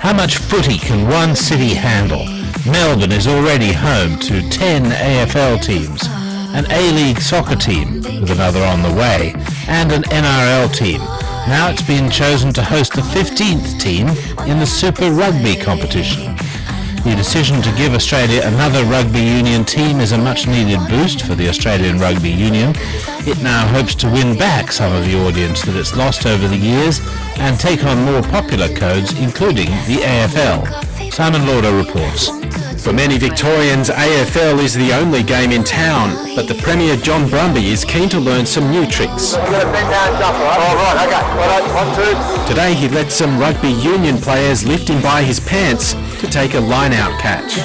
How much footy can one city handle? Melbourne is already home to 10 AFL teams, an A-League soccer team with another on the way, and an NRL team. Now it's been chosen to host the 15th team in the Super Rugby competition. The decision to give Australia another rugby union team is a much-needed boost for the Australian Rugby Union. It now hopes to win back some of the audience that it's lost over the years and take on more popular codes, including the AFL. Simon Lauder reports. For many Victorians, AFL is the only game in town, but the Premier John Brumby is keen to learn some new tricks. Today he let some rugby union players lift him by his pants to take a line-out catch.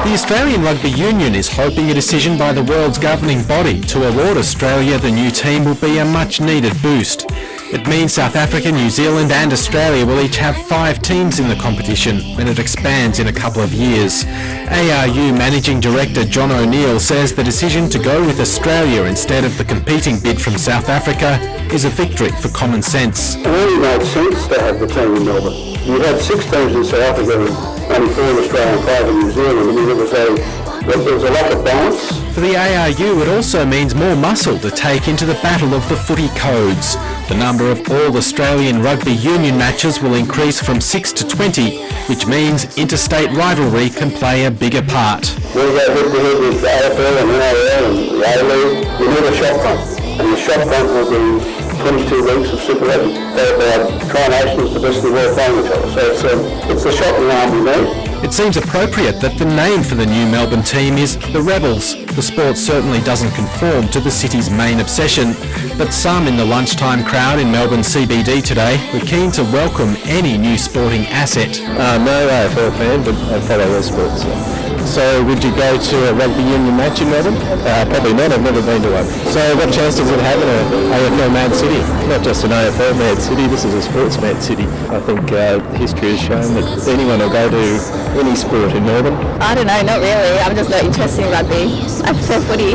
The Australian Rugby Union is hoping a decision by the world's governing body to award Australia the new team will be a much-needed boost. It means South Africa, New Zealand and Australia will each have 5 teams in the competition when it expands in a couple of years. ARU Managing Director John O'Neill says the decision to go with Australia instead of the competing bid from South Africa is a victory for common sense. It really made sense to have the team in Melbourne. You had 6 teams in South Africa and only 4 in Australia and 5 in New Zealand. I mean, there was a lack of balance. For the ARU, it also means more muscle to take into the battle of the footy codes. The number of all Australian rugby union matches will increase from 6 to 20, which means interstate rivalry can play a bigger part. We'll go with the AFL and NRL and the A-League. We need a shop front, and the shop front will be 22 weeks of Super Rugby. Our Tri-Nation is the best in the world playing each other, so it's the shocking arm we need. It seems appropriate that the name for the new Melbourne team is the Rebels. The sport certainly doesn't conform to the city's main obsession, but some in the lunchtime crowd in Melbourne CBD today were keen to welcome any new sporting asset. No AFL fan, but I follow their sports. So would you go to a rugby union match in Melbourne? Probably not, I've never been to one. So what chance does it have in an AFL mad city? Not just an AFL mad city, this is a sports mad city. I think history has shown that anyone will go to any sport in Melbourne. I don't know, not really. I'm just not interested in rugby. I prefer footy,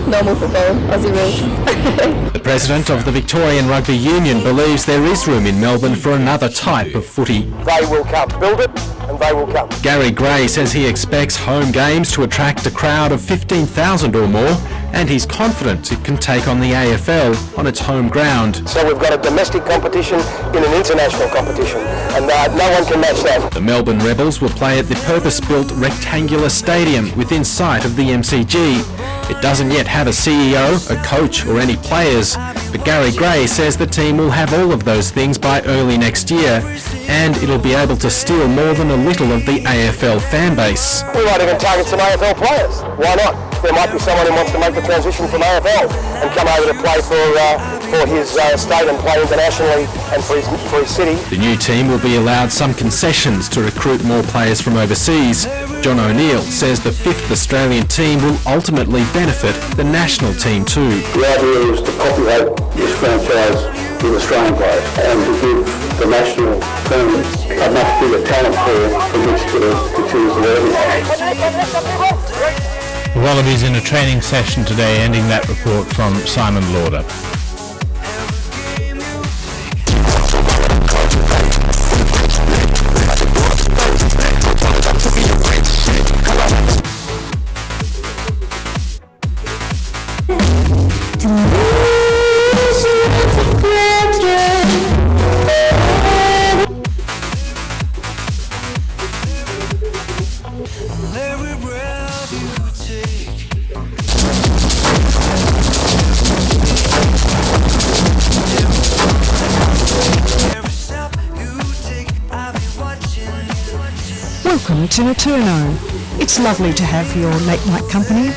normal football, Aussie rules. The president of the Victorian Rugby Union believes there is room in Melbourne for another type of footy. They will come. Build it and they will come. Gary Gray says he expects home games to attract a crowd of 15,000 or more, and he's confident it can take on the AFL on its home ground. So we've got a domestic competition in an international competition, and no one can match that. The Melbourne Rebels will play at the purpose-built rectangular stadium within sight of the MCG. It doesn't yet have a CEO, a coach or any players, but Gary Gray says the team will have all of those things by early next year, and it'll be able to steal more than a little of the AFL fan base. We might even target some AFL players. Why not? There might be someone who wants to make the transition from AFL and come over to play for his state and play internationally and for his city. The new team will be allowed some concessions to recruit more players from overseas. John O'Neill says the 5th Australian team will ultimately benefit the national team too. The idea is to populate this franchise with Australian players and to give the national team a much bigger talent pool from which to choose the leaders. The Wallabies in a training session today, ending that report from Simon Lauder. Welcome to Naturno. It's lovely to have your late night company.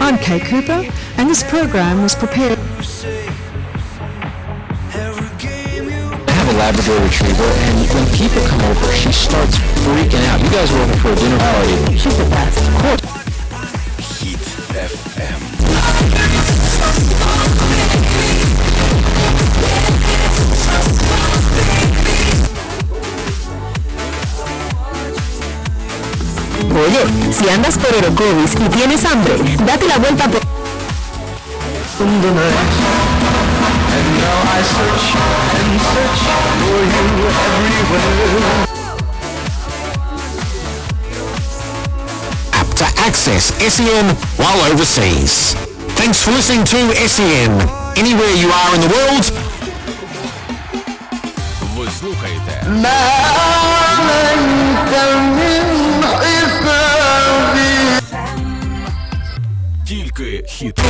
I'm Kay Cooper, and this program was prepared. I have a Labrador Retriever, and when people come over, she starts freaking out. You guys were over for a dinner party. She's the best. Of course. Hit FM. Oye, si andas por Orocovis y tienes hambre, date la vuelta por... I search and search for you everywhere. App to access SEN while overseas. Thanks for listening to SEN. Anywhere you are in the world. Ви слухаєте тільки хіти.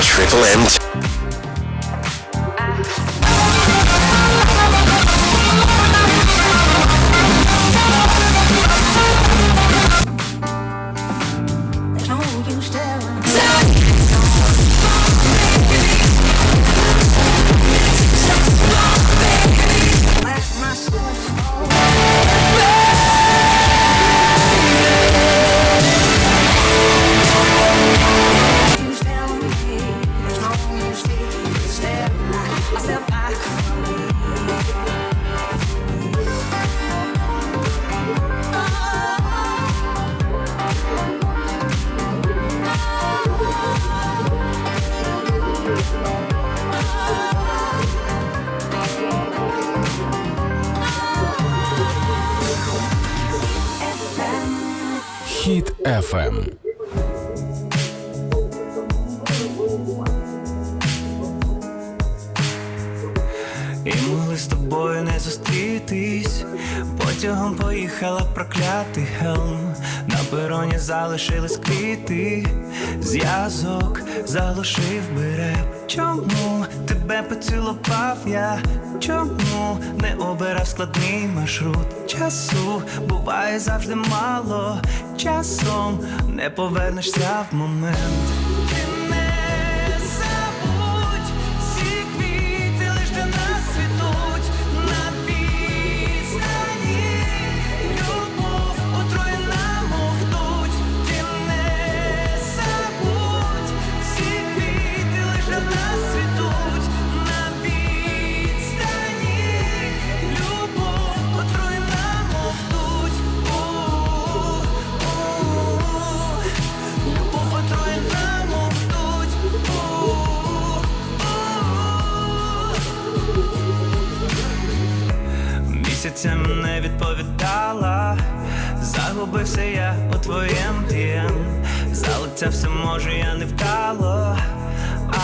Triple M. Хіт FM. І могли з тобою не зустрітись. Потягом поїхала проклятий Хелм. На пероні залишились квіти. Зв'язок заглушив би реп. Чому тебе поцілував я? Чому не обирав складний маршрут? Часу буває завжди мало. Часом не повернешся в момент. Місяцями не відповідала. Загубився я у твоєм DM. Залицявся, може, я не вдало,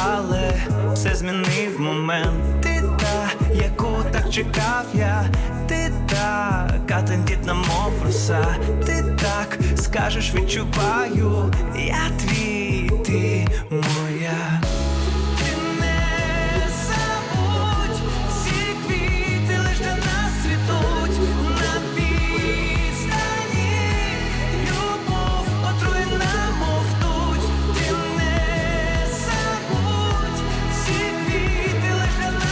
але все змінив момент. Ти та, яку так чекав я. Ти така тендітна, мов роса. Ти так скажеш, відчуваю. Я твій, ти мой.